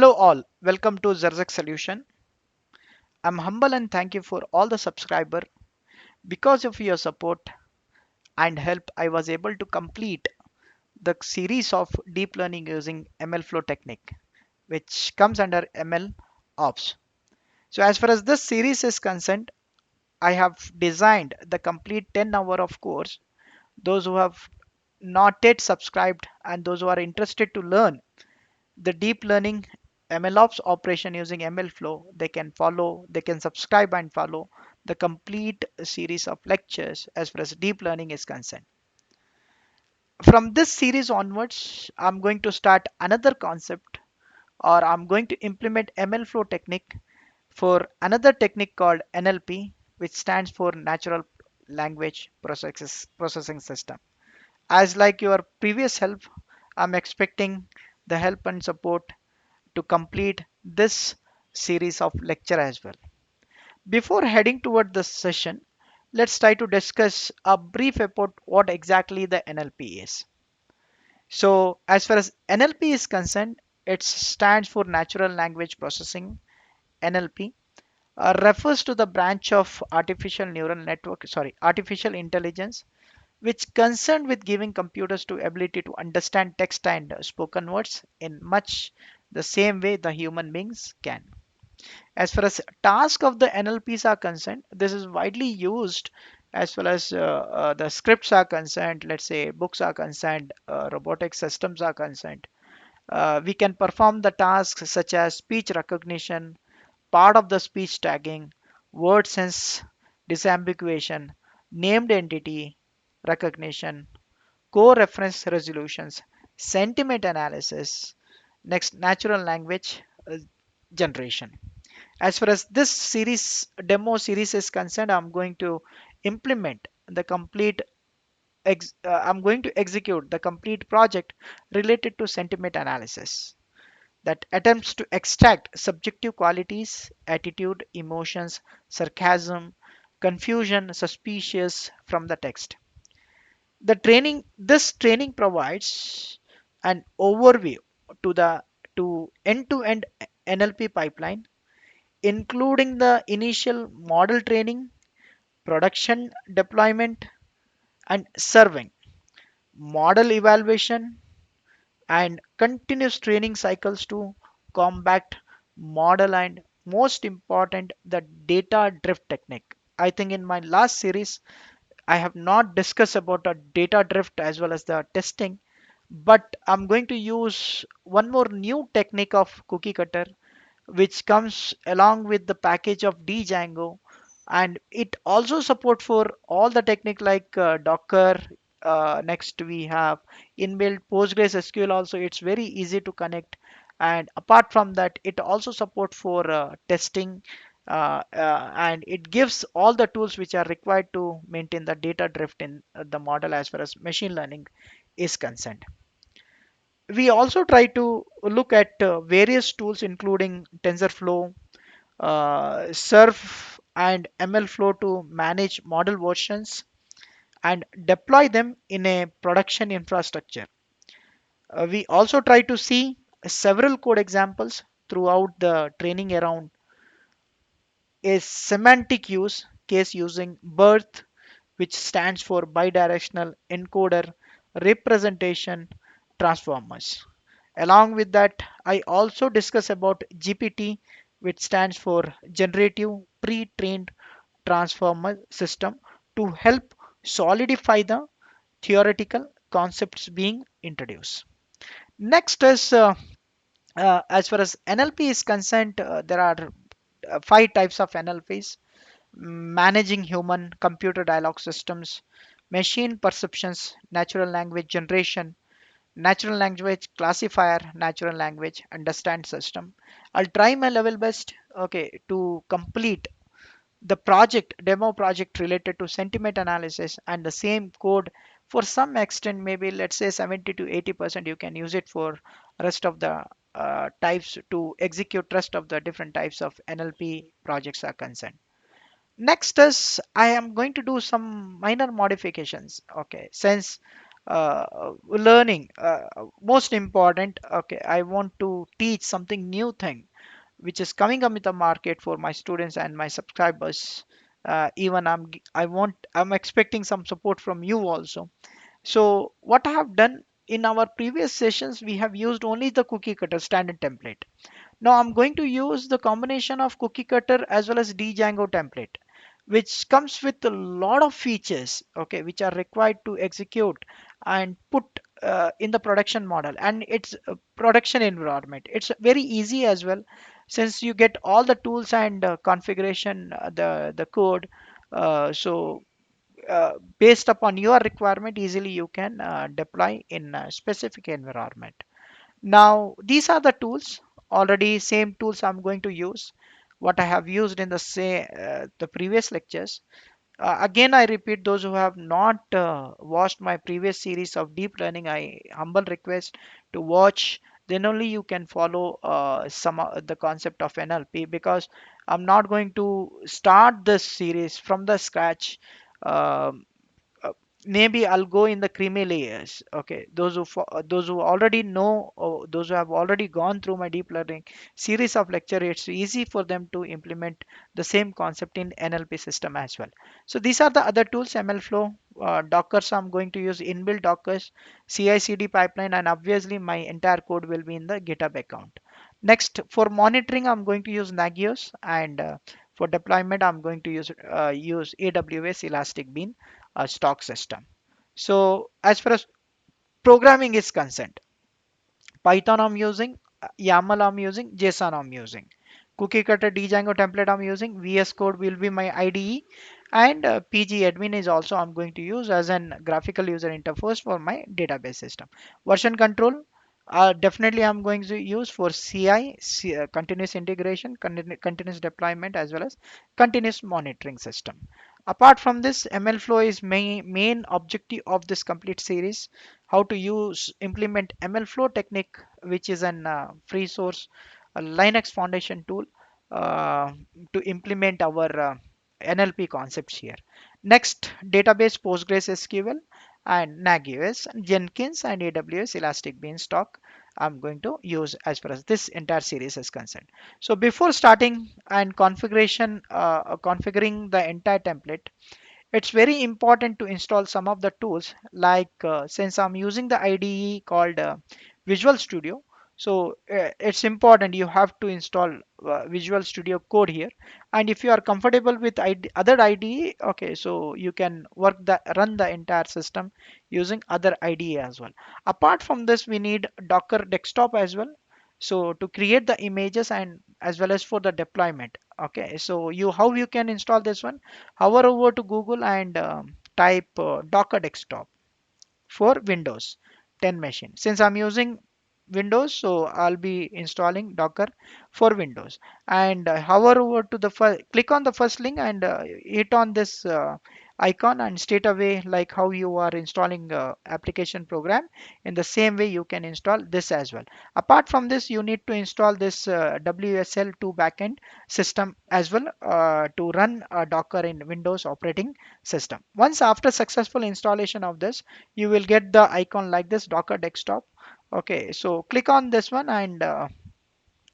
Hello all, welcome to Zerzek Solution. I'm humble and thank you for all the subscriber. Because of your support and help, I was able to complete the series of deep learning using MLFlow technique, which comes under MLOPS. So as far as this series is concerned, I have designed the complete 10-hour of course. Those who have not yet subscribed and those who are interested to learn the deep learning MLOps operation using MLflow, they can subscribe and follow the complete series of lectures as far as deep learning is concerned. From this series onwards, I'm going to start another concept or I'm going to implement MLflow technique for another technique called NLP, which stands for Natural Language Processing System. As like your previous help, I'm expecting the help and support to complete this series of lecture as well. Before heading toward this session, let's try to discuss a brief about what exactly the NLP is. So as far as NLP is concerned, it stands for Natural Language Processing. NLP refers to the branch of artificial intelligence, which concerned with giving computers to ability to understand text and spoken words in much the same way the human beings can. As far as task of the NLPs are concerned, this is widely used as well as the scripts are concerned, let's say books are concerned, robotic systems are concerned. We can perform the tasks such as speech recognition, part of the speech tagging, word sense disambiguation, named entity recognition, co-reference resolutions, sentiment analysis, next natural language generation. As far as this series demo series is concerned, I'm going to implement the complete I'm going to execute the complete project related to sentiment analysis that attempts to extract subjective qualities, attitude, emotions, sarcasm, confusion, suspicious from the text. This training provides an overview to the to end-to-end NLP pipeline, including the initial model training, production deployment, and serving, model evaluation, and continuous training cycles to combat model and most important the data drift technique. I think in my last series I have not discussed about a data drift as well as the testing, but I'm going to use one more new technique of Cookiecutter which comes along with the package of Django, and it also support for all the technique like Docker. Next we have inbuilt Postgres SQL also. It's very easy to connect, and apart from that it also support for testing, and it gives all the tools which are required to maintain the data drift in the model as far as machine learning is concerned. We also try to look at various tools including TensorFlow, Surf, and MLflow to manage model versions and deploy them in a production infrastructure. We also try to see several code examples throughout the training around a semantic use case using BERT, which stands for bidirectional encoder representation transformers. Along with that, I also discuss about GPT, which stands for generative pre-trained transformer system to help solidify the theoretical concepts being introduced. Next is as far as NLP is concerned, there are five types of NLPs: managing human computer dialogue systems, machine perceptions, natural language generation, natural language classifier, natural language understand system. I'll try my level best, okay, to complete the project demo project related to sentiment analysis and the same code for some extent, maybe let's say 70 to 80% you can use it for rest of the types to execute rest of the different types of NLP projects are concerned. Next is I am going to do some minor modifications. Okay, since learning, most important, okay, I want to teach something new thing which is coming up in the market for my students and my subscribers. Even I'm expecting some support from you also. So what I have done in our previous sessions, we have used only the cookie cutter standard template. Now I'm going to use the combination of Cookiecutter as well as Django template, which comes with a lot of features, okay, which are required to execute and put in the production model and its production environment. It's very easy as well, since you get all the tools and configuration, the code. Based upon your requirement, easily you can deploy in a specific environment. Now, these are the tools, already same tools I'm going to use, what I have used in the previous lectures. Again, I repeat, those who have not watched my previous series of deep learning, I humble request to watch. Then only you can follow some of the concept of NLP, because I'm not going to start this series from the scratch. Um Maybe I'll go in the creamy layers. Okay, those who already know, or those who have already gone through my deep learning series of lecture, it's easy for them to implement the same concept in NLP system as well. So these are the other tools: MLFlow, Dockers. I'm going to use inbuilt Dockers, CI/CD pipeline, and obviously my entire code will be in the GitHub account. Next, for monitoring, I'm going to use Nagios, and for deployment, I'm going to use AWS Elastic Bean stock system. So as far as programming is concerned, Python I'm using, YAML I'm using, JSON I'm using. Cookie cutter Django template I'm using, VS Code will be my IDE, and PG admin is also I'm going to use as an graphical user interface for my database system. Version control, definitely I'm going to use for continuous integration, continuous deployment, as well as continuous monitoring system. Apart from this, MLflow is main objective of this complete series: how to use implement MLflow technique, which is an free source Linux foundation tool uh, to implement our NLP concepts here. Next, database PostgreSQL and Nagios, Jenkins, and AWS Elastic Beanstalk I'm going to use as far as this entire series is concerned. So before starting and configuring the entire template, it's very important to install some of the tools, like since I'm using the IDE called Visual Studio. So it's important you have to install Visual Studio Code here. And if you are comfortable with other IDE, okay, so you can run the entire system using other IDE as well. Apart from this, we need Docker desktop as well, so to create the images and as well as for the deployment. Okay, so how you can install this one: hover over to Google and type Docker desktop for Windows 10 machine. Since I'm using Windows, so I'll be installing Docker for Windows. And hover over to the first, click on the first link and hit on this icon, and straight away, like how you are installing application program, in the same way you can install this as well. Apart from this, you need to install this WSL2 backend system as well to run Docker in Windows operating system. Once after successful installation of this, you will get the icon like this, Docker desktop. Okay, so click on this one and uh,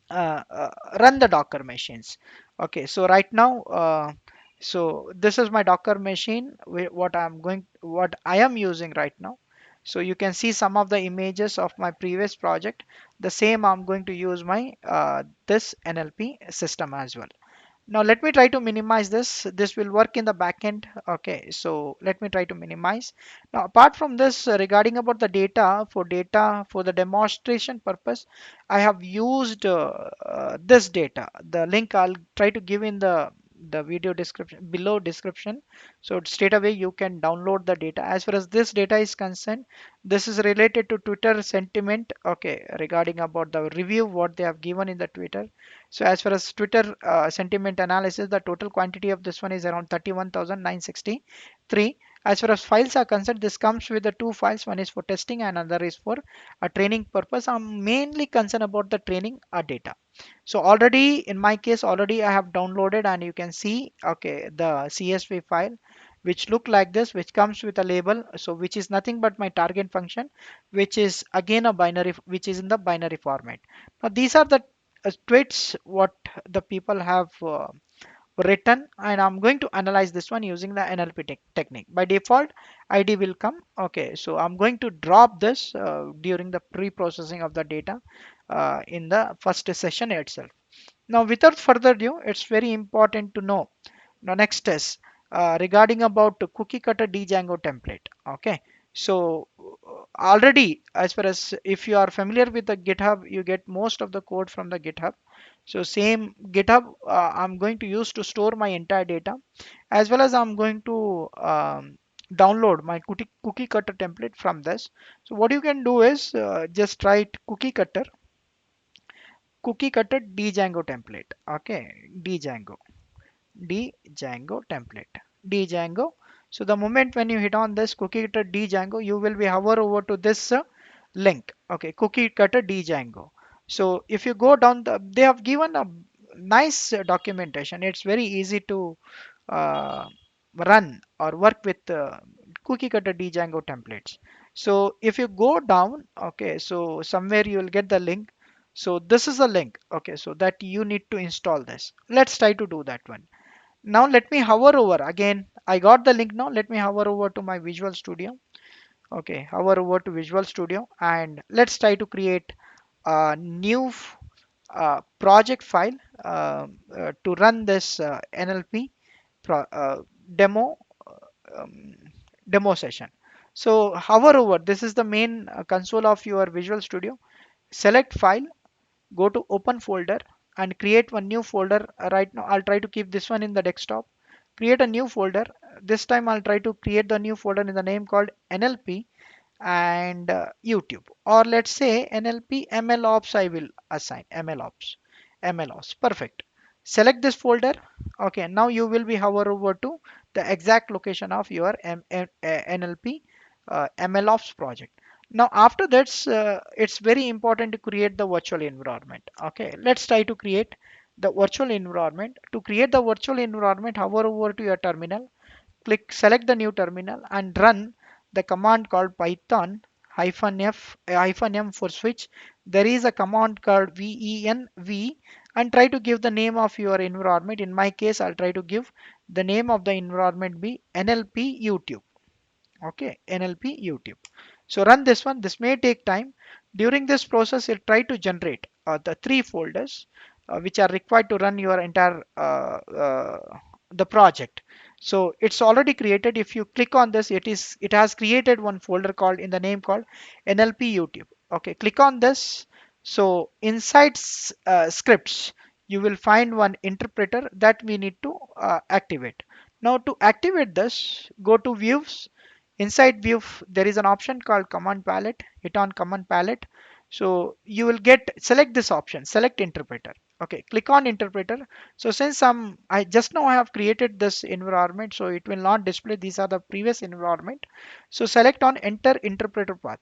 uh, run the Docker machines. Okay, so right now, so this is my Docker machine, what I am using right now. So you can see some of the images of my previous project. The same I'm going to use my this NLP system as well. Now let me try to minimize this. This will work in the backend. Okay, so let me try to minimize. Now apart from this, regarding about the data for the demonstration purpose, I have used this data. The link I'll try to give in the video description, below description, so straight away you can download the data. As far as this data is concerned, this is related to Twitter sentiment, okay, regarding about the review what they have given in the Twitter. So as far as Twitter sentiment analysis, the total quantity of this one is around 31,963. As far as files are concerned, this comes with the two files. One is for testing and another is for a training purpose. I'm mainly concerned about the training data. So already in my case, already I have downloaded, and you can see, okay, the CSV file which look like this, which comes with a label, so which is nothing but my target function, which is again a binary, which is in the binary format. Now these are the tweets what the people have written, and I'm going to analyze this one using the NLP technique. By default, ID will come. Okay, so I'm going to drop this during the pre-processing of the data in the first session itself. Now, without further ado, it's very important to know. Now, next is regarding about the cookie cutter Django template. Okay, so already, as far as if you are familiar with the GitHub, you get most of the code from the GitHub. So same GitHub, I'm going to use to store my entire data, as well as I'm going to download my cookie cutter template from this. So what you can do is just write cookie cutter Django template. Okay, Django template, Django. So the moment when you hit on this cookie cutter Django, you will be hover over to this link. Okay, cookie cutter Django. So if you go down, they have given a nice documentation. It's very easy to uh, run or work with cookie cutter Django templates. So if you go down, okay, so somewhere you will get the link. So this is a link, okay, so that you need to install this. Let's try to do that one. Now let me hover over again. I got the link now. Let me hover over to my Visual Studio. Okay, hover over to Visual Studio and let's try to create a new project file to run this NLP demo um, demo session. So hover over. This is the main console of your Visual Studio. Select file, go to open folder and create one new folder. Right now I'll try to keep this one in the desktop. Create a new folder. This time I'll try to create the new folder in the name called NLP and YouTube, or let's say NLP MLOPS. I will assign MLOPS. Perfect. Select this folder. Okay, now you will be hover over to the exact location of your NLP MLOPS project. Now after that, it's very important to create the virtual environment. Okay, let's try to create the virtual environment. To create the virtual environment, hover over to your terminal, select the new terminal and run the command called python -m for switch. There is a command called venv and try to give the name of your environment. In my case, I'll try to give the name of the environment be NLP YouTube. Okay, NLP YouTube. So run this one. This may take time. During this process, it try to generate the three folders which are required to run your entire the project. So it's already created. If you click on this, it has created one folder called in the name called NLP YouTube. Okay, click on this. So inside scripts, you will find one interpreter that we need to activate. Now to activate this, go to views. Inside view, there is an option called command palette. Hit on command palette. So you will get, select this option, select interpreter. Okay, click on interpreter. So since I just now I have created this environment, so it will not display. These are the previous environment. So select on enter interpreter path.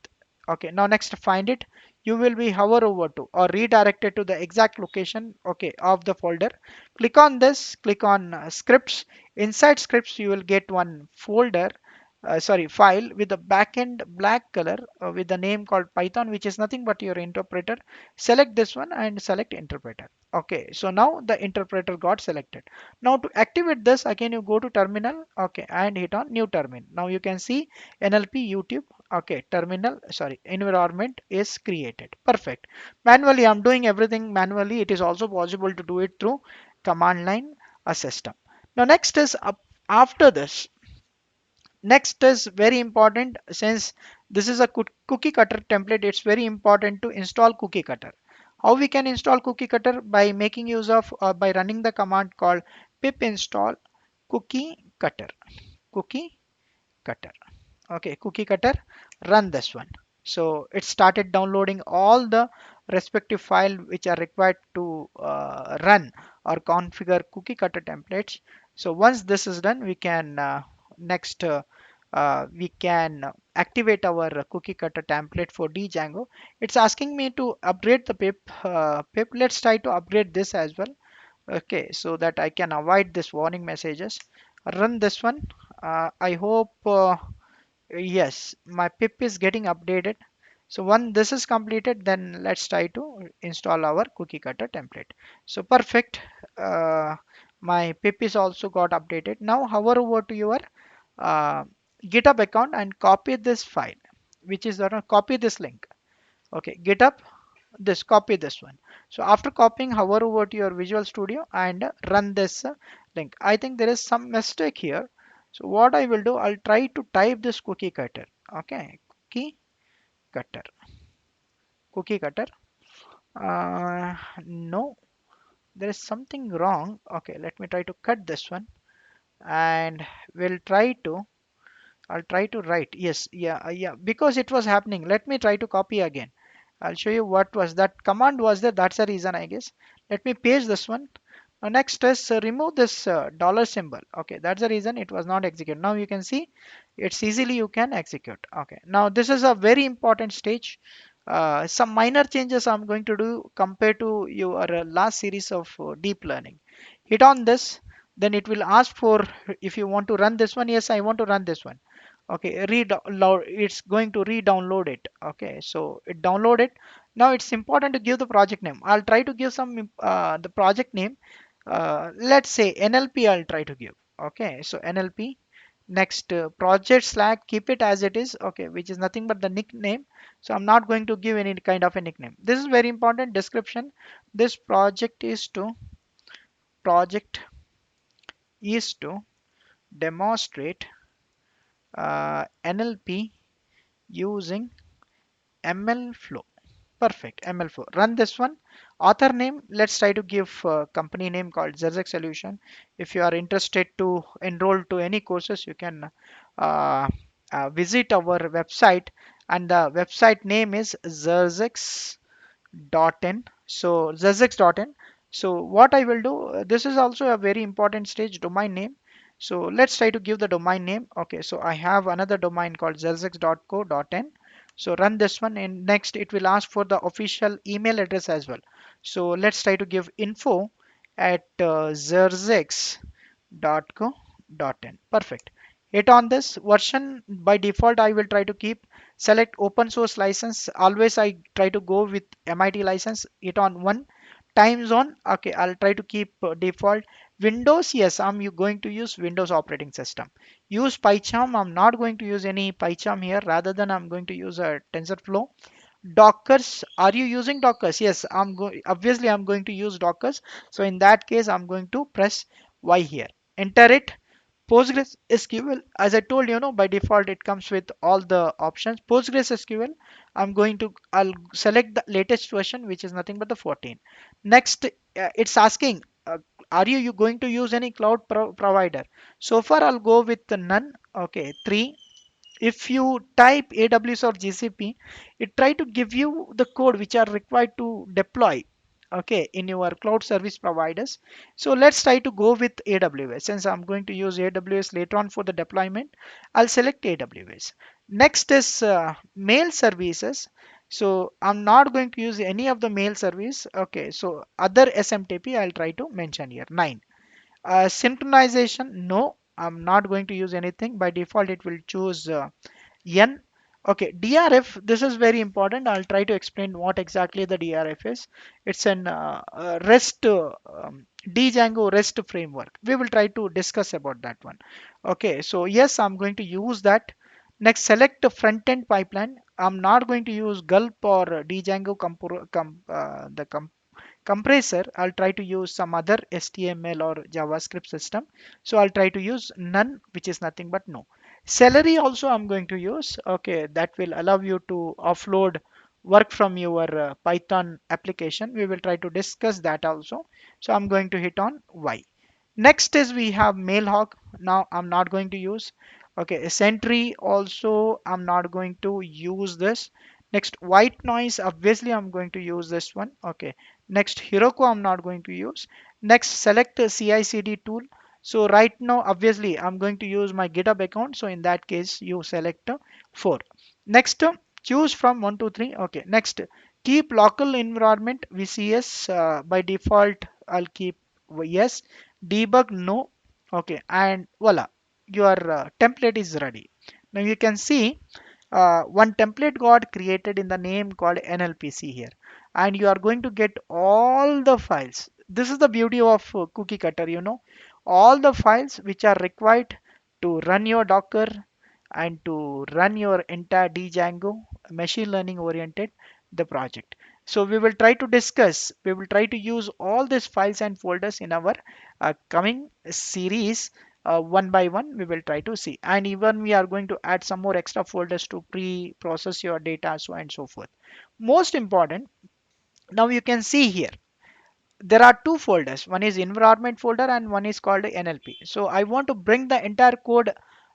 Okay, now next find it. You will be hover over to or redirected to the exact location, okay, of the folder. Click on this, click on scripts. Inside scripts, you will get one folder, file with the backend black color with the name called Python, which is nothing but your interpreter. Select this one and select interpreter. Okay, so now the interpreter got selected. Now to activate this, again you go to terminal, okay, and hit on new terminal. Now you can see NLP YouTube. Okay, terminal, sorry, environment is created. Perfect. Manually, I'm doing everything manually. It is also possible to do it through command line system. Now next is after this. Next is very important, since this is a cookie cutter template, it's very important to install cookie cutter. How we can install cookie cutter? By making use of by running the command called pip install cookie cutter. Cookie cutter. Okay, cookie cutter, run this one. So it started downloading all the respective file which are required to run or configure cookie cutter templates. So once this is done, we can next we can activate our cookie cutter template for Django. It's asking me to upgrade the pip. Let's try to upgrade this as well. Okay, so that I can avoid this warning messages. Run this one. I hope yes, my pip is getting updated. So when this is completed, then let's try to install our cookie cutter template. So perfect. Uh, my pip is also got updated. Now hover over to your uh, GitHub account and copy this file, which is copy this link. Okay, GitHub, this copy this one. So after copying, hover over to your Visual Studio and run this link. I think there is some mistake here. So what I will do, I'll try to type this cookie cutter. Okay, cookie cutter, cookie cutter. No, there is something wrong. Okay, let me try to cut this one and we'll try to. I'll try to write. Yes, yeah, yeah, because it was happening. Let me try to copy again. I'll show you what was that command was there. That's the reason, I guess. Let me paste this one. Next is remove this dollar symbol. Okay, that's the reason it was not executed. Now you can see it's easily you can execute. Okay, now this is a very important stage. Some minor changes I'm going to do compared to your last series of deep learning. Hit on this, then it will ask for if you want to run this one. Yes, I want to run this one. Okay, redownload, it's going to re-download it. Okay, so it download it. Now it's important to give the project name. I'll try to give some the project name. Let's say NLP. I'll try to give. Okay, so NLP. Next project slack, keep it as it is. Okay, which is nothing but the nickname. So I'm not going to give any kind of a nickname. This is very important. Description, this project is to demonstrate NLP using MLFLOW. Perfect. MLFlow. Run this one. Author name. Let's try to give company name called Zerzek Solution. If you are interested to enroll to any courses, you can uh, visit our website, and the website name is zerzex.in. So zerzex.in. So what I will do, this is also a very important stage, domain name. So let's try to give the domain name. Okay, so I have another domain called zerzex.co.in. So run this one, and next it will ask for the official email address as well. So let's try to give info at zerzex.co.in. Perfect. Hit on this version. By default I will try to keep, select open source license. Always I try to go with MIT license. Hit on one. Time zone, okay, I'll try to keep default. Windows, yes, going to use Windows operating system. Use PyCharm, I'm not going to use any PyCharm here. Rather than I'm going to use a TensorFlow. Dockers, are you using Dockers? Yes, obviously I'm going to use Dockers. So in that case I'm going to press Y here, enter it. PostgreSQL, as I told you, by default it comes with all the options. PostgreSQL, I'll select the latest version, which is nothing but the 14. Next, it's asking, are you going to use any cloud provider? So far, I'll go with the none. Okay, 3. If you type AWS or GCP, it try to give you the code which are required to deploy, okay, in your cloud service providers. So let's try to go with AWS. Since I'm going to use AWS later on for the deployment, I'll select AWS. Next is mail services. So I'm not going to use any of the mail service. Okay, so other SMTP I'll try to mention here. 9. Synchronization, no, I'm not going to use anything. By default, it will choose N. Okay, DRF, this is very important. I'll try to explain what exactly the DRF is. It's an REST, Django REST framework. We will try to discuss about that one. Okay, so yes, I'm going to use that. Next, select the front-end pipeline. I'm not going to use Gulp or Django compressor. I'll try to use some other HTML or JavaScript system. So I'll try to use none, which is nothing but no. Celery also I'm going to use. Okay, that will allow you to offload work from your Python application. We will try to discuss that also. So I'm going to hit on Y. Next is we have Mailhawk. Now I'm not going to use. Okay, Sentry also I'm not going to use this. Next, white noise, obviously I'm going to use this one. Okay. Next, Heroku I'm not going to use. Next, select the CI/CD tool. So right now, obviously I'm going to use my GitHub account. So in that case, you select 4. Next, choose from 1, 2, 3. Okay. Next, keep local environment VCS. By default, I'll keep yes. Debug, no. Okay. And voila. your template is ready. Now you can see one template got created in the name called NLPC here, and you are going to get all the files. This is the beauty of Cookiecutter, all the files which are required to run your Docker and to run your entire Django machine learning oriented the project. So we will try to use all these files and folders in our coming series. One by one we will try to see, and even we are going to add some more extra folders to pre-process your data, so and so forth. Most important, now you can see here there are two folders. One is environment folder and one is called NLP. So I want to bring the entire code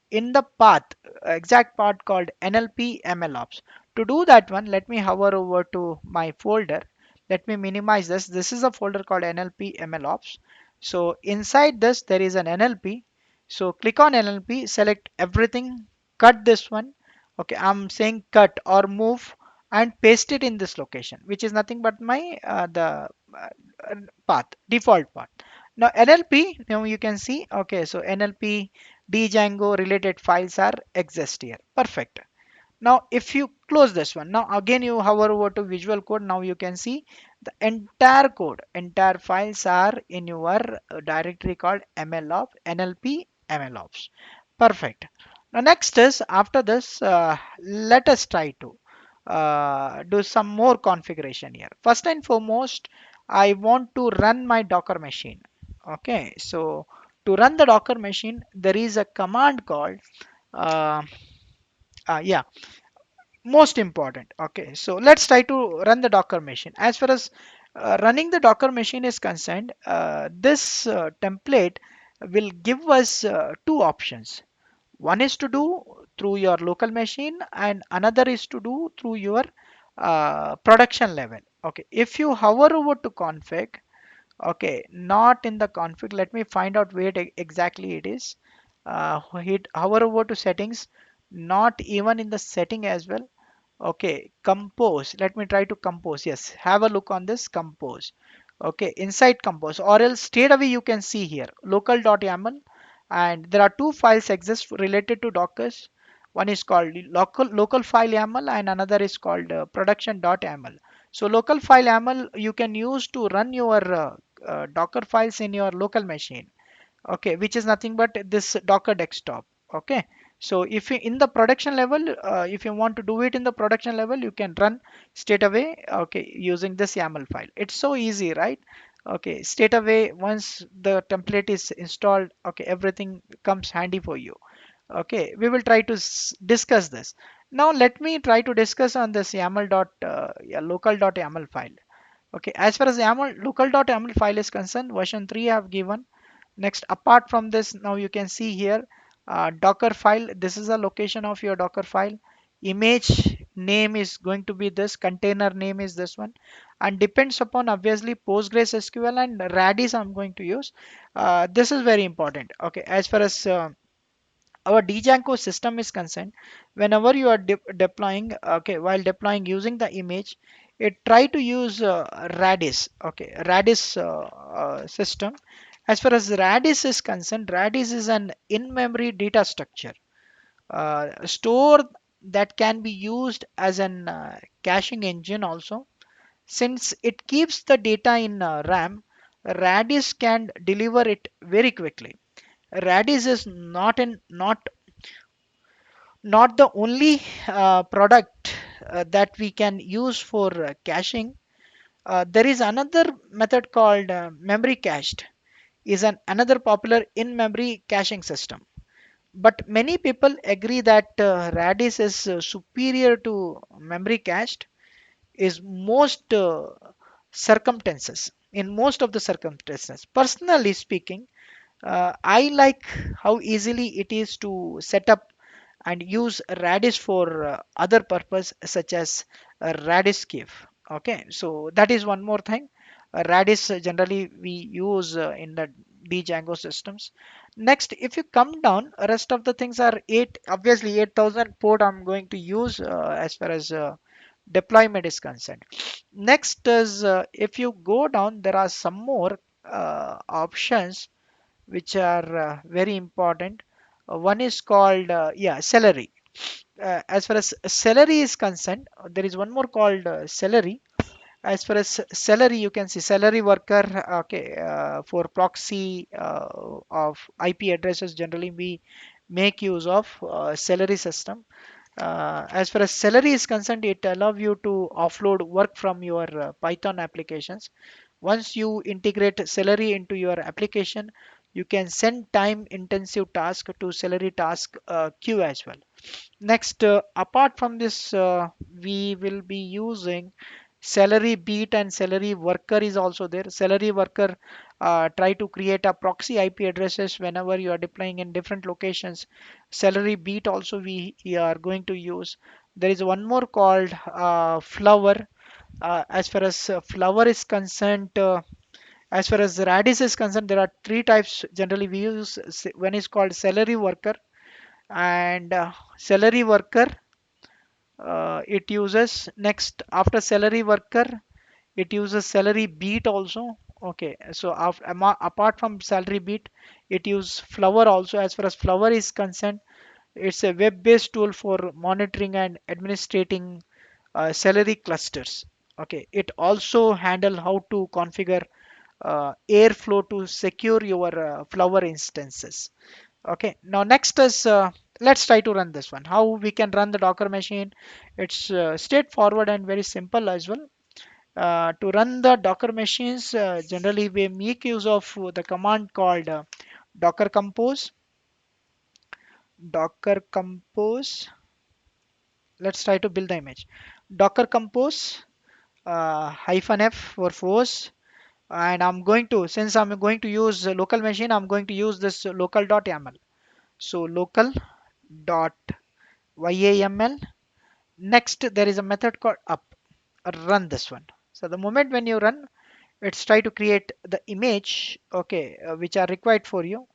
in the path, exact path called NLP MLOPS. To do that one, let me hover over to my folder. Let me minimize this. This is a folder called NLP MLOPS. So inside this, there is an NLP. So click on NLP, select everything, cut this one. Okay, I'm saying cut or move and paste it in this location, which is nothing but my the path, default path. Now NLP, now you can see, okay, so NLP Django related files are exist here. Perfect. Now if you close this one, now again you hover over to Visual Code. Now you can see the entire code, entire files are in your directory called MLOP, NLP MLOps. Perfect. Now next is, after this, let us try to do some more configuration here. First and foremost, I want to run my Docker machine. Okay, so to run the Docker machine, there is a command called uh, yeah, most important. Okay, so let's try to run the Docker machine. As far as running the Docker machine is concerned, this template will give us two options. One is to do through your local machine and another is to do through your production level. Okay, if you hover over to config, okay, not in the config, let me find out where exactly it is. Hit hover over to settings, not even in the setting as well. Okay, compose. Let me try to compose. Yes, have a look on this compose. Okay, inside compose, or else straight away you can see here local.yaml, and there are two files exist related to Dockers. One is called local file YAML and another is called production.yaml. So local file YAML you can use to run your Docker files in your local machine, okay, which is nothing but this Docker desktop. Okay, so if you in the production level, if you want to do it in the production level, you can run straight away, okay, using this YAML file. It's so easy, right? Okay, straight away once the template is installed, okay, everything comes handy for you. Okay, we will try to discuss this. Now let me try to discuss on this YAML yeah, local.yaml file. Okay, as far as YAML local.yaml file is concerned, version 3 I have given. Next, apart from this, now you can see here Docker file. This is the location of your Docker file. Image name is going to be this. Container name is this one, and depends upon obviously PostgreSQL and Redis I'm going to use. This is very important. Okay, as far as our Django system is concerned, whenever you are deploying, okay, while deploying using the image, it try to use Redis, okay, Redis system. As far as Redis is concerned, Redis is an in-memory data structure store that can be used as an caching engine also. Since it keeps the data in RAM, Redis can deliver it very quickly. Redis is not the only product that we can use for caching. There is another method called memory cached, is another popular in-memory caching system. But many people agree that Redis is superior to memory cached is most circumstances. In most of the circumstances, personally speaking, I like how easily it is to set up and use Redis for other purpose such as Redis Give. Okay, so that is one more thing. Redis generally we use in the Django systems. Next, if you come down, rest of the things are obviously 8000 port I'm going to use as far as deployment is concerned. Next is if you go down, there are some more options which are very important. One is called celery. As far as celery is concerned, there is one more called celery. As far as celery, you can see celery worker. Okay, for proxy of IP addresses, generally we make use of celery system. As far as celery is concerned, it allows you to offload work from your Python applications. Once you integrate celery into your application, you can send time intensive task to celery task queue as well. Next, apart from this, we will be using celery beat and celery worker is also there. Celery worker try to create a proxy IP addresses whenever you are deploying in different locations. Celery beat also we are going to use. There is one more called flower. As far as flower is concerned, as far as radish is concerned, there are three types generally we use. One is called celery worker, and celery worker it uses next after celery worker, it uses celery beat also. Okay, so apart from celery beat, it uses flower also. As far as flower is concerned, it's a web-based tool for monitoring and administrating celery clusters. Okay, it also handle how to configure airflow to secure your flower instances. Okay, now next is let's try to run this one. How we can run the Docker machine? It's straightforward and very simple as well. To run the Docker machines, generally we make use of the command called docker compose. Docker compose. Let's try to build the image. Docker compose -f for force, and I'm going to, since I'm going to use a local machine, I'm going to use this local.yaml. So local.yaml. Next, there is a method called up. Run this one. So the moment when you run, it's try to create the image, okay, which are required for you.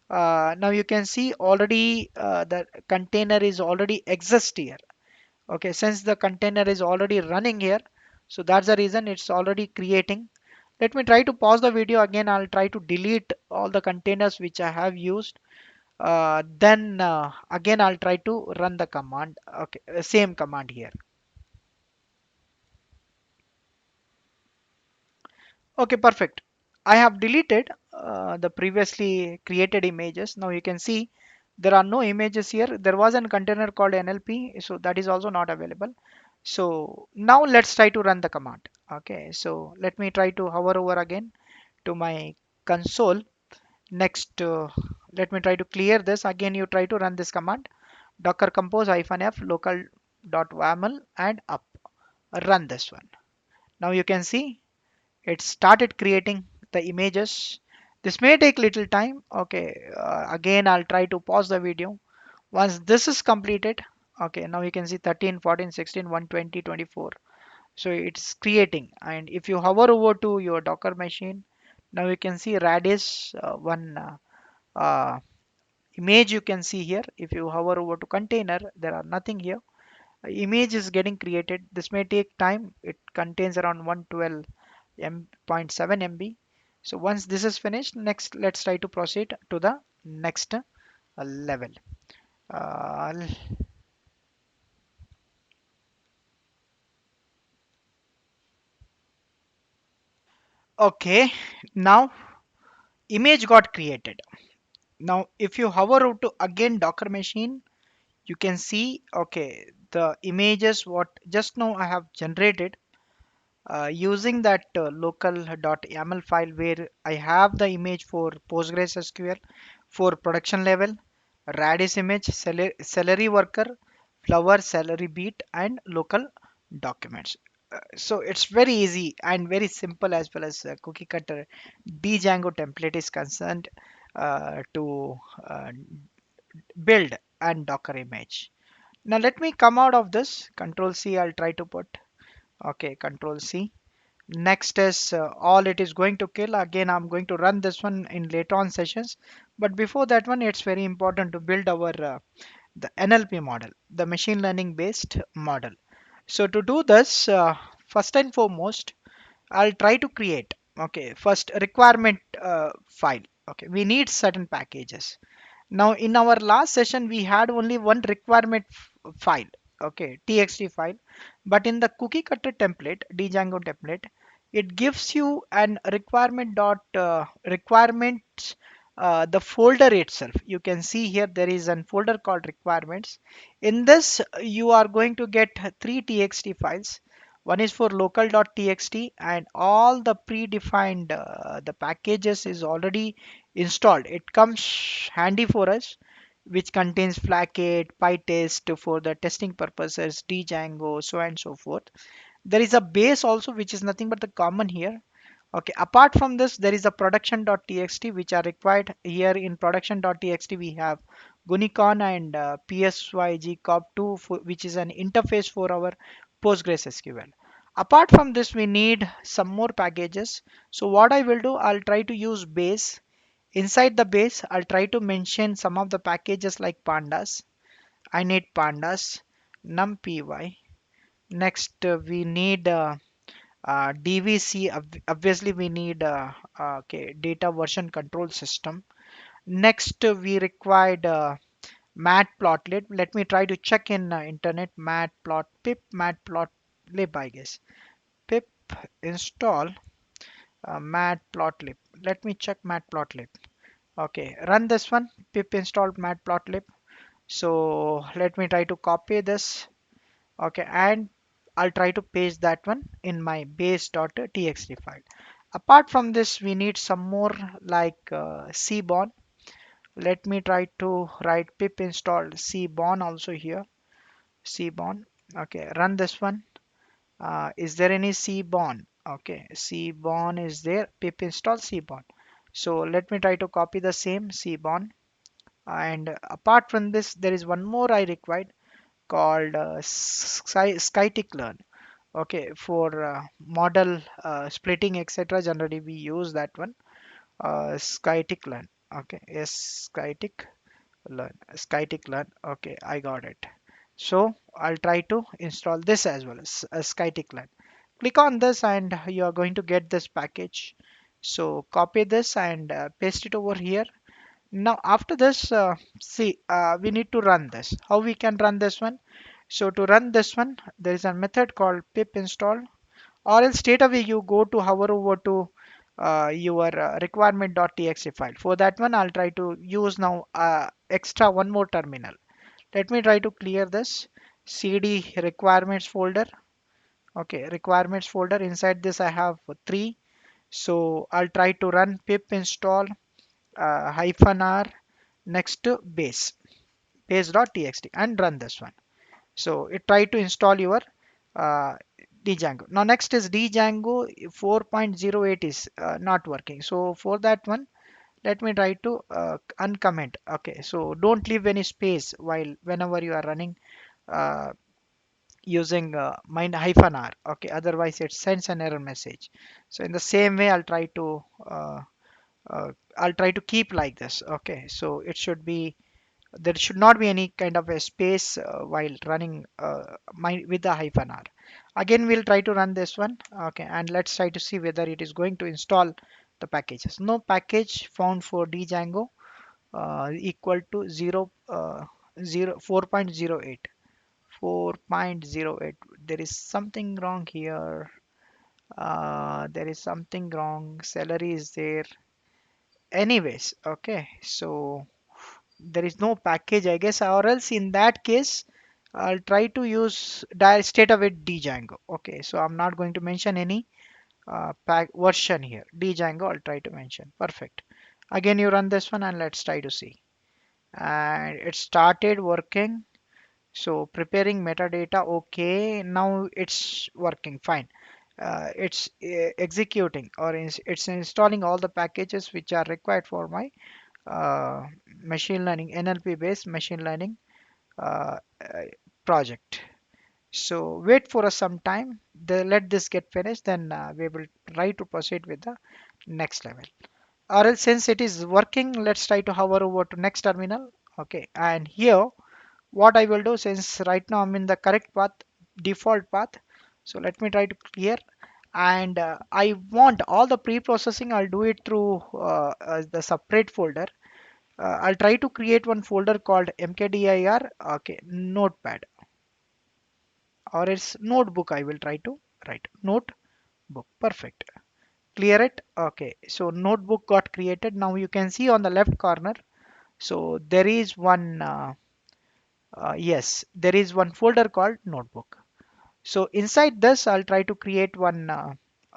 Now you can see already the container is already exist here. Okay, since the container is already running here, so that's the reason it's already creating. Let me try to pause the video again. I'll try to delete all the containers which I have used. Then again I'll try to run the command. Okay, same command here. Okay, perfect. I have deleted the previously created images. Now you can see there are no images here. There was a container called NLP, so that is also not available. So now let's try to run the command. Okay, so let me try to hover over again to my console. Next, let me try to clear this. Again, you try to run this command. Docker compose -f local.yaml and up. Run this one. Now you can see it started creating the images. This may take little time. Okay, again I'll try to pause the video. Once this is completed, okay, now you can see 13, 14, 16, 120, 24. So it's creating, and if you hover over to your Docker machine, now you can see radius one uh, image you can see here. If you hover over to container, there are nothing here. Image is getting created. This may take time. It contains around 112 0.7 MB. So once this is finished, next let's try to proceed to the next level. Uh, okay, now image got created. Now if you hover over to again Docker machine, you can see okay the images what just now I have generated using that local.yaml file where I have the image for PostgreSQL for production level, Radis image, celery worker, flower, celery beat, and local documents. So it's very easy and very simple as well as Cookiecutter Django template is concerned to build and Docker image. Now let me come out of this. Control C. I'll try to put. Okay, Control C. Next is all it is going to kill. Again, I'm going to run this one in later on sessions. But before that one, it's very important to build our the NLP model, the machine learning based model. So to do this, first and foremost, I'll try to create. Okay, first requirement file. Okay, we need certain packages. Now in our last session we had only one requirement file, okay, txt file, but in the cookie cutter template, Django template, it gives you an requirements, the folder itself. You can see here there is a folder called requirements. In this you are going to get three txt files. One is for local.txt, and all the predefined the packages is already installed. It comes handy for us, which contains Flacket, PyTest for the testing purposes, Django, so and so forth. There is a base also, which is nothing but the common here. Okay, apart from this, there is a production.txt which are required here. In production.txt, we have Gunicon and PSYG-COP2, which is an interface for our PostgreSQL. Apart from this, we need some more packages. So what I will do, I'll try to use base. Inside the base, I'll try to mention some of the packages like pandas. I need pandas, numpy. Next, we need DVC. Obviously, we need okay, data version control system. Next, we required matplotlib. Let me try to check in internet. Matplotlib, I guess. Pip install matplotlib. Let me check matplotlib. Okay, run this one. Pip install matplotlib. So let me try to copy this. Okay, and I'll try to paste that one in my base.txt file. Apart from this, we need some more like cbon. Let me try to write pip install cbon also here. Cbon. Okay, run this one. Is there any cbon? Okay, cbon is there. Pip install cbon. So let me try to copy the same cbon. And apart from this, there is one more I required called Skytick-learn. Okay, for model splitting, etc. Generally, we use that one. Skytick-learn. Okay, yes, Skytick-learn. Okay, I got it. So I'll try to install this as well as Skytick-learn. Click on this, and you are going to get this package. So copy this and paste it over here. Now after this, see, we need to run this. How we can run this one? So to run this one, there is a method called pip install, or else straight away you go to hover over to your requirement.txt file. For that one, I'll try to use now extra one more terminal. Let me try to clear this cd requirements folder. Okay, requirements folder. Inside this, I have three. So I'll try to run pip install -r next to base.txt and run this one. So it try to install your uh, Django. Now next is Django 4.08 is not working. So for that one, let me try to uncomment. Okay, so don't leave any space while whenever you are running uh, using -r. Okay, otherwise it sends an error message. So in the same way, I'll try to keep like this. Okay, so it should be, there should not be any kind of a space while running with the -r. Again, we'll try to run this one. Okay, and let's try to see whether it is going to install the packages. No package found for Django equal to 4.08. 4.08. There is something wrong here. There is something wrong. Celery is there. Anyways, okay, so there is no package, I guess, or else in that case I'll try to use straight away Django. Okay, so I'm not going to mention any pack version here. Django I'll try to mention. Perfect. Again, you run this one and let's try to see. And it started working. So preparing metadata. Okay, now it's working fine. It's executing, or it's installing all the packages which are required for my uh, machine learning, NLP based machine learning uh, uh, project. So wait for us some time. Let this get finished, then we will try to proceed with the next level. Or else, since it is working, let's try to hover over to next terminal. Okay, and here what I will do, since right now I'm in the correct path, default path. So let me try to clear. And I want all the pre-processing, I'll do it through the separate folder. I'll try to create one folder called mkdir, okay, notepad, or it's notebook. I will try to write notebook. Perfect. Clear it. Okay, so notebook got created. Now you can see on the left corner, so there is one yes, there is one folder called notebook. So inside this, I'll try to create one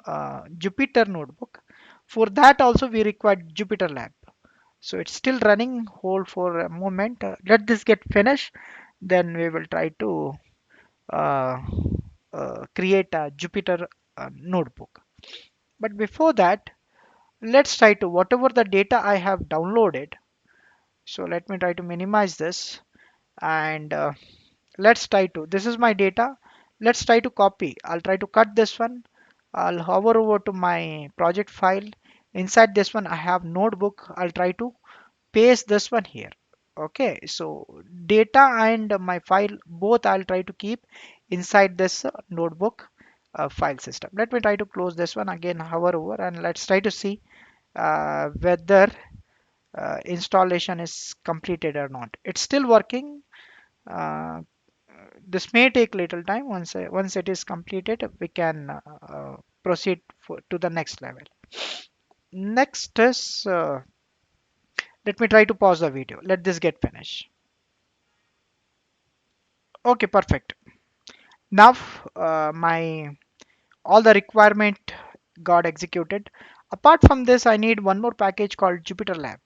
Jupyter notebook. For that also we require Jupyter Lab. So it's still running. Hold for a moment. Let this get finished. Then we will try to uh, create a Jupyter notebook. But before that, let's try to whatever the data I have downloaded. So let me try to minimize this and let's try to, this is my data. Let's try to copy. I'll try to cut this one. I'll hover over to my project file. Inside this one, I have notebook. I'll try to paste this one here. Okay, so data and my file both I'll try to keep inside this notebook file system. Let me try to close this one again, hover over, and let's try to see whether installation is completed or not. It's still working. Uh, this may take little time. Once it is completed, we can proceed to the next level. Next is let me try to pause the video. Let this get finished. Okay, perfect. Now my all the requirement got executed. Apart from this, I need one more package called Jupyter Lab.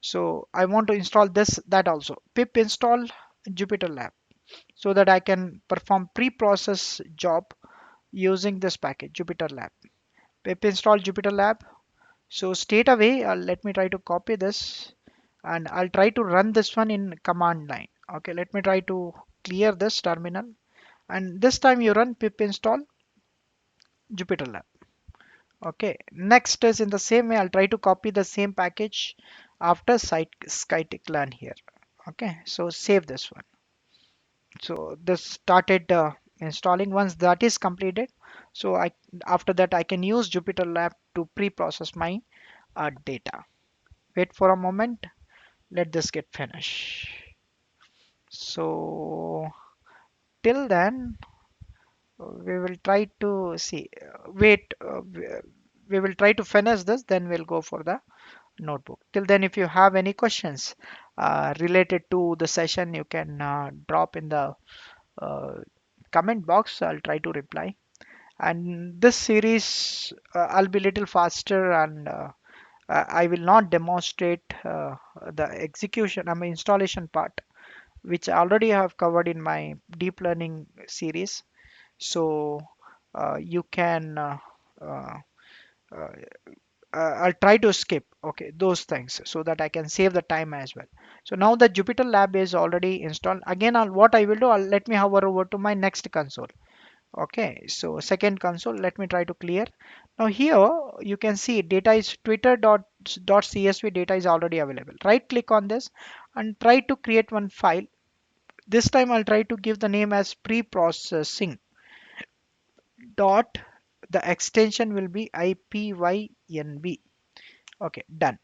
So I want to install this, that also. Pip install Jupyter Lab so that I can perform pre-process job using this package Jupyter Lab. Pip install Jupyter Lab. So straight away, let me try to copy this and I'll try to run this one in command line. Okay, let me try to clear this terminal and this time you run pip install Jupyter Lab. Okay, next is in the same way, I'll try to copy the same package after site scikit-learn here. Okay, so save this one. So this started installing. Once that is completed, so I after that I can use Jupyter Lab to pre-process my data. Wait for a moment. Let this get finished. So till then, we will try to see. Wait, we will try to finish this. Then we'll go for the notebook. Till then, if you have any questions related to the session, you can drop in the uh, comment box. I'll try to reply. And this series, I'll be little faster and I will not demonstrate the execution, I mean installation part, which I already have covered in my deep learning series. So you can uh, uh, I'll try to skip okay those things so that I can save the time as well. So now the Jupyter Lab is already installed. Again, what I will do, I'll let me hover over to my next console. Okay, so second console, let me try to clear. Now here you can see data is twitter.csv data is already available. Right click on this and try to create one file. This time I'll try to give the name as pre-processing dot, the extension will be ipynb. Okay, done.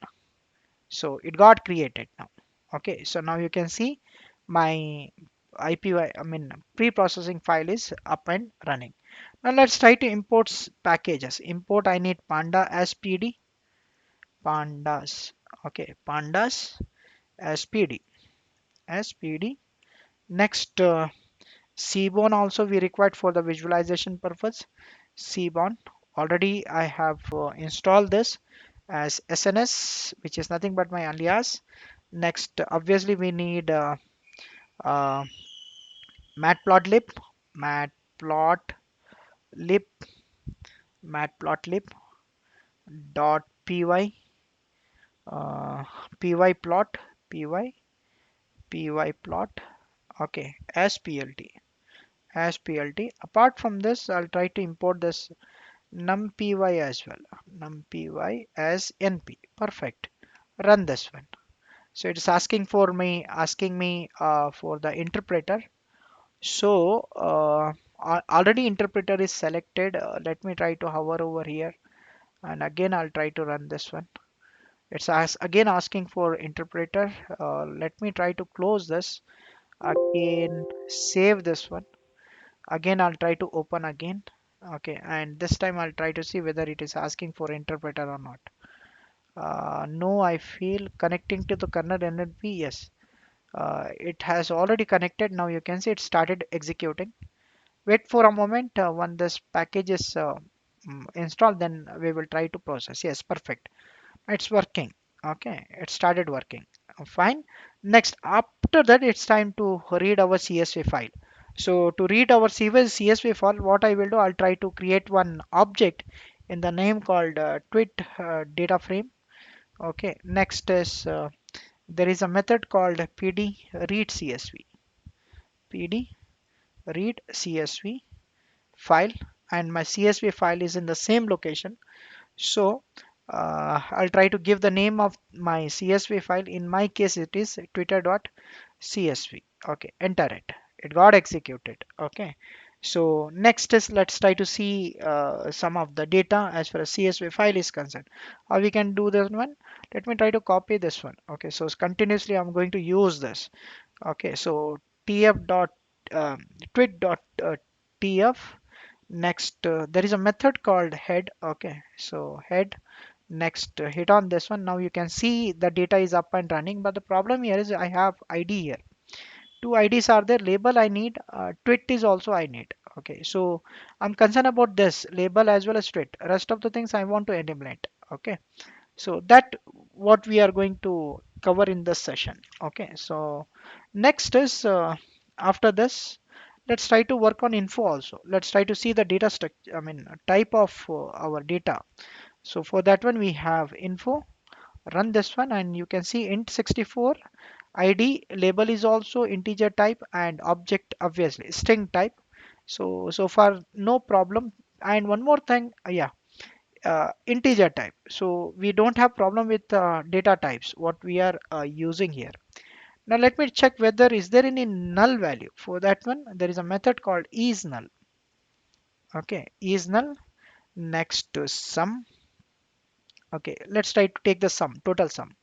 So it got created now. Okay, so now you can see my IPY, I mean pre-processing file is up and running. Now let's try to import packages. Import, I need panda as pd, pandas. Okay, pandas as pd, as pd. Next, Seaborn also we required for the visualization purpose. Seaborn. Already I have installed this as SNS, which is nothing but my alias. Next, obviously we need uh, matplotlib, matplotlib, matplotlib dot py, uh, pyplot, pyplot. Okay, as plt, as plt. Apart from this, I'll try to import this numpy as well, numpy as np. Perfect. Run this one. So it is asking me for the interpreter. So already interpreter is selected. Let me try to hover over here and again I'll try to run this one. It's again asking for interpreter. Let me try to close this again, save this one. Again, I'll try to open again. Okay, and this time I'll try to see whether it is asking for interpreter or not. No, I feel connecting to the kernel NLP. Yes, it has already connected. Now you can see it started executing. Wait for a moment. When this package is installed, then we will try to process. Yes, perfect. It's working. Okay, it started working. Fine. Next, after that, it's time to read our CSV file. So to read our CSV file, what I will do, I'll try to create one object in the name called tweet data frame. Okay. Next is there is a method called pd read CSV. Pd read CSV file, and my CSV file is in the same location. So I'll try to give the name of my CSV file. In my case, it is twitter.csv. Okay, enter it. It got executed. Okay. So next is let's try to see some of the data as far as CSV file is concerned. How we can do this one? Let me try to copy this one. Okay, so continuously I'm going to use this. Okay, so tf dot twit dot tf. Next, there is a method called head. Okay, so head. Next, hit on this one. Now you can see the data is up and running. But the problem here is I have ID here. Two IDs are there. Label I need. Twit is also I need. Okay, so I'm concerned about this label as well as twit. Rest of the things I want to eliminate. Okay, so that what we are going to cover in this session. Okay, so next is after this, let's try to work on info also. Let's try to see the data structure, I mean type of our data. So for that one we have info. Run this one and you can see int64 id. Label is also integer type and object obviously string type. So far no problem. And one more thing, yeah, integer type. So we don't have problem with data types what we are using here. Now let me check whether is there any null value. For that one there is a method called isNull. Okay, isNull. Next to sum. Okay, let's try to take the sum, total sum.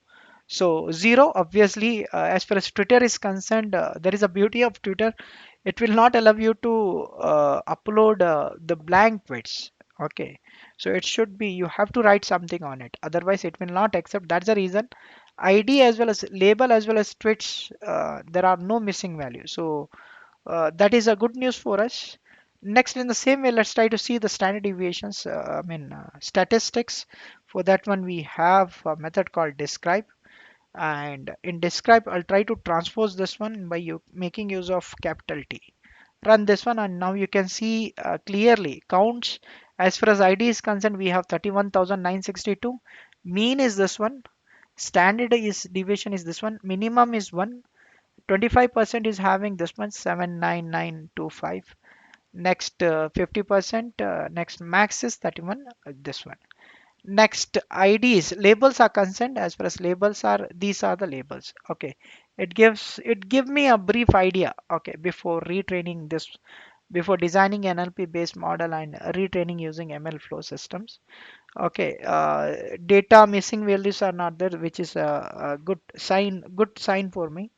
So zero, obviously, as far as Twitter is concerned, there is a beauty of Twitter. It will not allow you to upload the blank tweets. Okay, so it should be you have to write something on it. Otherwise, it will not accept. That's the reason. ID as well as label as well as tweets, there are no missing values. So that is a good news for us. Next, in the same way, let's try to see the standard deviations. Statistics. For that one, we have a method called describe, and in describe I'll try to transpose this one by making use of capital T. Run this one and now you can see clearly counts. As far as ID is concerned, we have 31,962. Mean is this one. Standard is deviation is this one. Minimum is 1. 25% is having this one 79925. Next 50%. Next max is 31. This one. Next, IDs, labels are concerned. As far as labels are, these are the labels. Okay, it give me a brief idea. Okay, before retraining this, before designing NLP based model and retraining using MLFLOW systems. Okay, data missing values are not there, which is a good sign for me.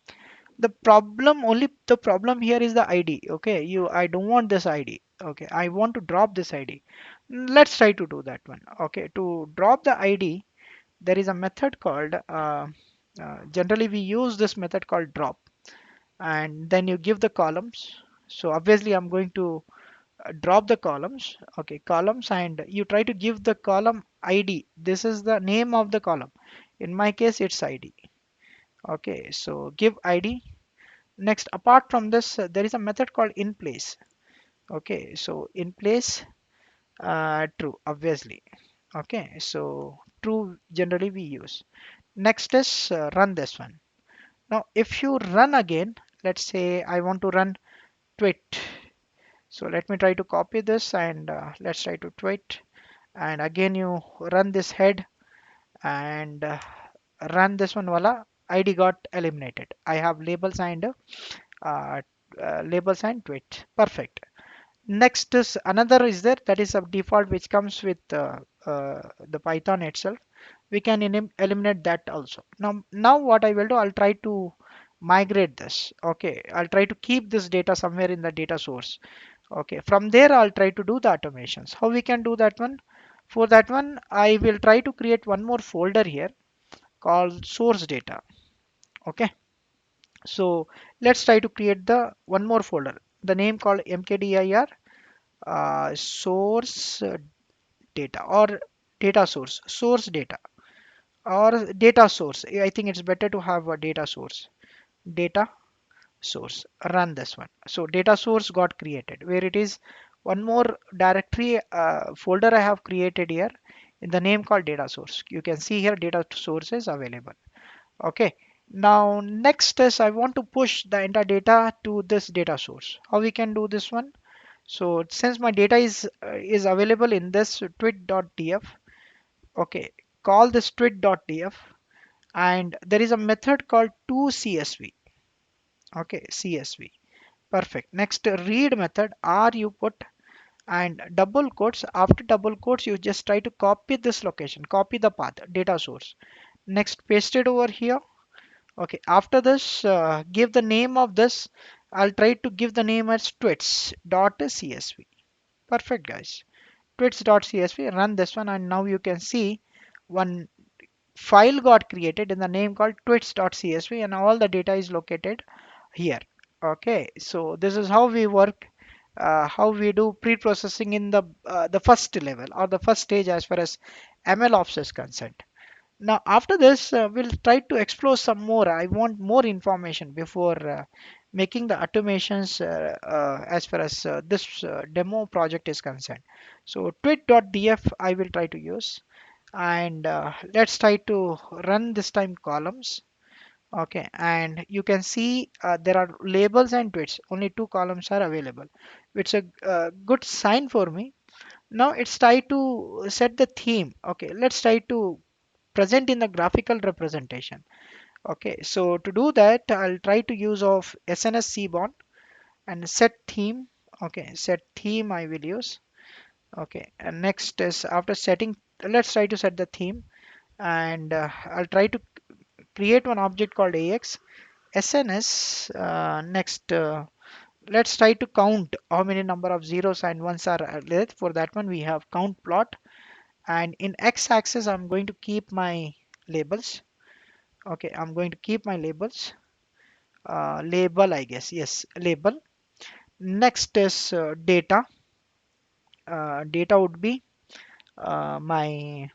The problem here is the ID. Okay, I don't want this ID. Okay, I want to drop this ID. Let's try to do that one. Okay, to drop the ID, there is a method called generally we use this method called drop, and then you give the columns. So obviously I'm going to drop the columns. Okay, columns, and you try to give the column ID. This is the name of the column. In my case it's ID. Okay, so give ID. Next, apart from this, there is a method called in place. Okay, so in place, true, obviously. Okay, so true generally we use. Next is run this one. Now, if you run again, let's say I want to run tweet. So let me try to copy this and let's try to tweet. And again, you run this head and run this one. Voila, ID got eliminated. I have uh, labels and tweet. Perfect. Next is another is there, that is a default which comes with the Python itself. we can eliminate that also. Now what I will do, I'll try to migrate this. Okay, I'll try to keep this data somewhere in the data source. Okay, from there I'll try to do the automations. How we can do that one? For that one, I will try to create one more folder here called source data. Okay, so let's try to create the one more folder. The name called mkdir source data or data source data or data source. I think it's better to have a data source. Run this one. So data source got created where it is one more directory folder I have created here in the name called data source. You can see here data source is available. Okay. Now next is I want to push the entire data to this data source. How we can do this one? So since my data is available in this twit.df, okay, call this twit.df and there is a method called toCSV. Okay, CSV. Perfect. Next read method R you put and double quotes. After double quotes, you just try to copy this location, copy the path, data source. Next paste it over here. Okay, after this, give the name of this. I'll try to give the name as twits.csv. Perfect, guys. Twits.csv. Run this one, and now you can see one file got created in the name called twits.csv, and all the data is located here. Okay, so this is how we work, how we do pre-processing in the first level or the first stage as far as MLOPS is concerned. Now after this, we'll try to explore some more. I want more information before making the automations as far as this demo project is concerned. So twit.df I will try to use, and let's try to run this time columns. Okay, and you can see there are labels and tweets. Only two columns are available, which is a good sign for me. Now it's try to set the theme. Okay, let's try to present in the graphical representation. Okay, so to do that, I'll try to use of SNS Cbond and set theme. Okay, set theme I will use. Okay, and next is after setting, let's try to set the theme, and I'll try to create one object called AX SNS. Next, let's try to count how many number of zeros and ones are there. For that one, we have count plot, and in x-axis, I'm going to keep my labels. Okay, I'm going to keep my labels. Label, I guess. Yes, label. Next is data. Data would be my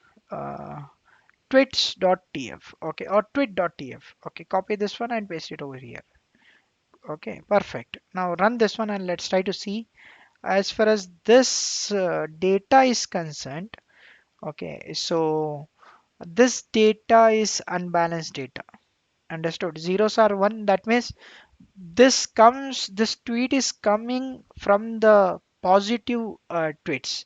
twits.tf. Okay, or twit.tf. Okay, copy this one and paste it over here. Okay, perfect. Now run this one and let's try to see as far as this data is concerned. Okay, so this data is unbalanced data. Understood? Zeros are one. That means this tweet is coming from the positive tweets.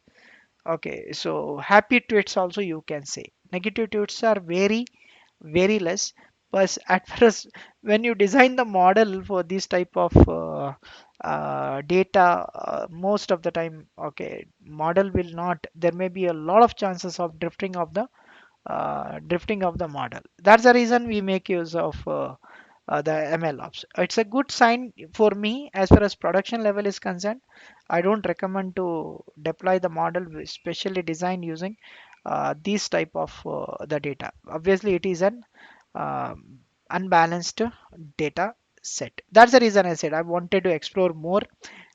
Okay, so happy tweets also you can say. Negative tweets are very less. But at first, when you design the model for this type of data, most of the time, okay, model will not. There may be a lot of chances of drifting of the model. That's the reason we make use of the MLOps. It's a good sign for me as far as production level is concerned. I don't recommend to deploy the model specially designed using these type of the data. Obviously, it is an unbalanced data set. That's the reason I said I wanted to explore more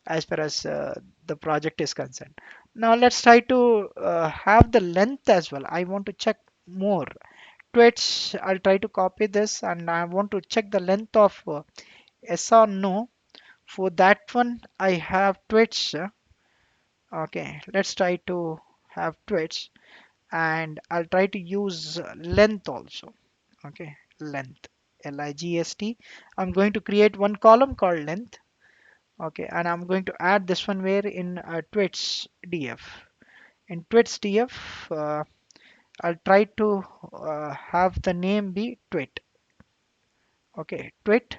as far as the project is concerned. Now let's try to have the length as well. I want to check more tweets. I'll try to copy this and I want to check the length of yes or no. For that one, I have tweets. Okay, let's try to have tweets and I'll try to use length also. Okay, length. LIGST. I'm going to create one column called length. Okay, and I'm going to add this one where in tweets df. In tweets df, I'll try to have the name be tweet. Okay, tweet.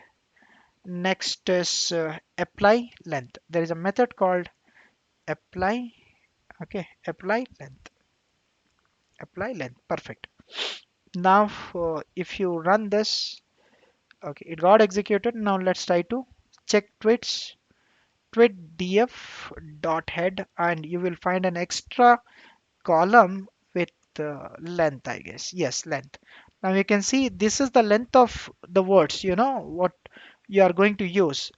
Next is apply length. There is a method called apply. Okay, apply length. Apply length. Perfect. Now if you run this, okay, it got executed. Now let's try to check tweets, tweet df dot head, and you will find an extra column with length, I guess. Yes, length. Now you can see this is the length of the words, what you are going to use.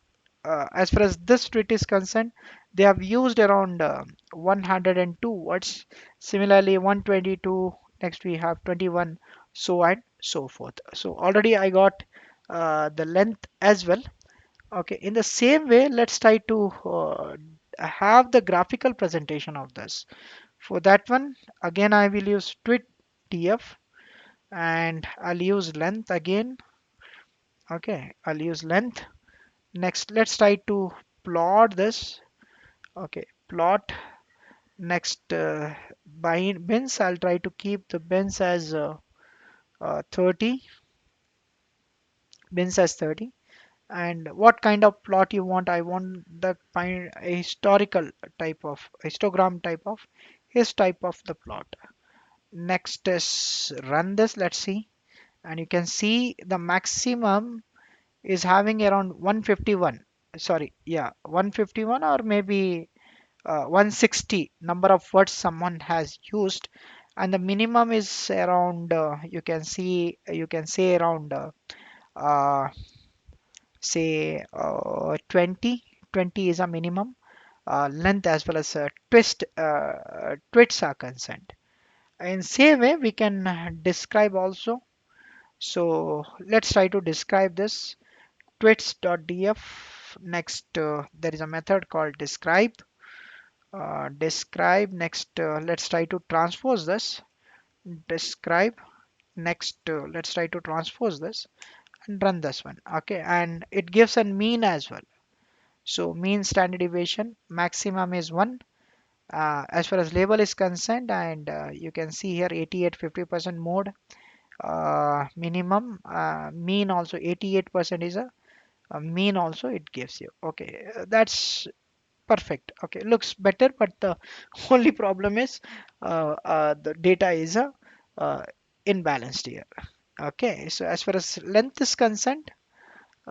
As far as this tweet is concerned, they have used around 102 words. Similarly, 122, next we have 21, so and so forth. So already I got the length as well. Okay, in the same way, let's try to have the graphical presentation of this. For that one, again, I will use tweet df and I'll use length again. Okay, I'll use length. Next, let's try to plot this. Okay, plot. Next, bins. I'll try to keep the bins as 30. Bins as 30. And what kind of plot you want? I want the a historical type of histogram type of his type of the plot. Next is run this. Let's see. And you can see the maximum is having around 151. Sorry, yeah, 151 or maybe 160 number of words someone has used, and the minimum is around you can say around uh, say 20. 20 is a minimum length as well as tweets are concerned. In same way we can describe also. So let's try to describe this tweets.df. Next there is a method called describe. Describe. Next let's try to transpose this. Describe. Next let's try to transpose this and run this one. Okay, and it gives a mean as well. So mean standard deviation maximum is 1 as far as label is concerned, and you can see here 88 50% mode, minimum mean also 88% is a mean also it gives you. Okay, that's perfect. Okay, looks better, but the only problem is the data is uh, imbalanced here. Okay, so as far as length is concerned,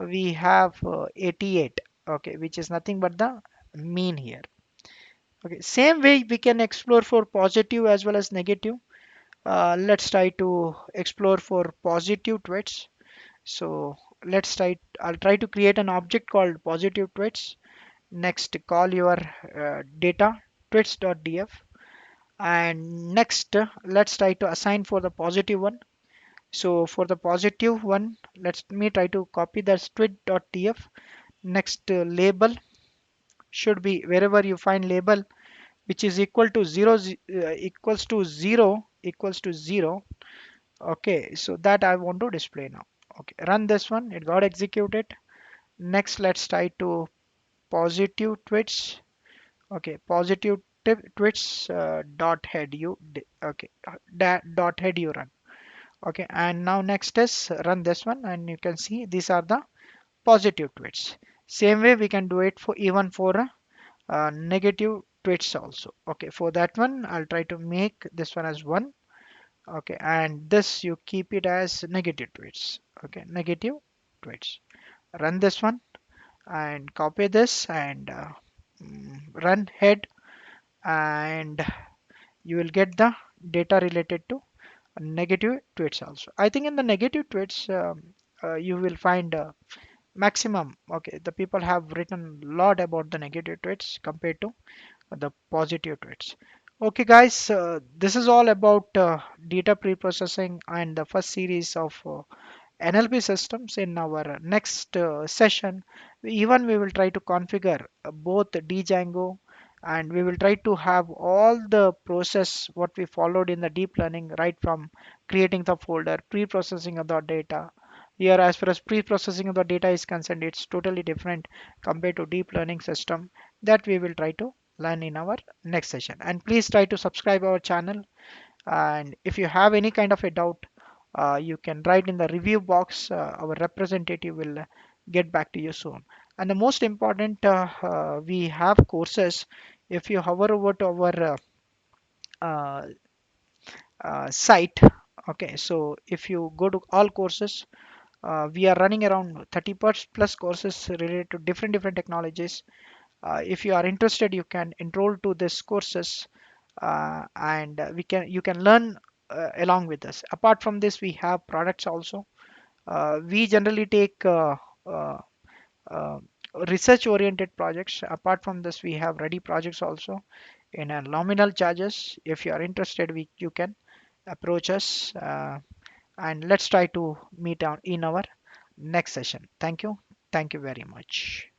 we have 88. Okay, which is nothing but the mean here. Okay, same way we can explore for positive as well as negative. Let's try to explore for positive tweets. So I'll try to create an object called positive tweets. Next, call your data tweets.df, and next let's try to assign for the positive one. So for the positive one, let me try to copy the tweet.df. Next, label should be wherever you find label which is equal to 0 equals to 0 equals to 0. Okay, so that I want to display now. Okay, run this one, it got executed. Next, let's try to positive tweets. Okay, positive tweets dot head you okay dot head you run. Okay, and now next is run this one, and you can see these are the positive tweets. Same way we can do it for even for negative tweets also. Okay, for that one I'll try to make this one as 1. Okay, and this you keep it as negative tweets. Okay, negative tweets. Run this one and copy this and run head, and you will get the data related to negative tweets also. I think in the negative tweets you will find maximum. Okay, the people have written a lot about the negative tweets compared to the positive tweets. Okay guys, this is all about data pre-processing and the first series of NLP systems. In our next session, we will try to configure both Django, and we will try to have all the process what we followed in the deep learning, right from creating the folder, pre-processing of the data. Here, as far as pre-processing of the data is concerned, it's totally different compared to deep learning system that we will try to learn in our next session. And please try to subscribe our channel, and if you have any kind of a doubt, you can write in the review box. Our representative will get back to you soon. And the most important, we have courses. If you hover over to our uh, site, Okay, so if you go to all courses, we are running around 30 plus courses related to different technologies. If you are interested, you can enroll to these courses, and you can learn along with us. Apart from this, we have products also. We generally take uh, uh, research oriented projects. Apart from this, we have ready projects also in a nominal charges. If you are interested, you can approach us, and let's try to meet in our next session. Thank you very much.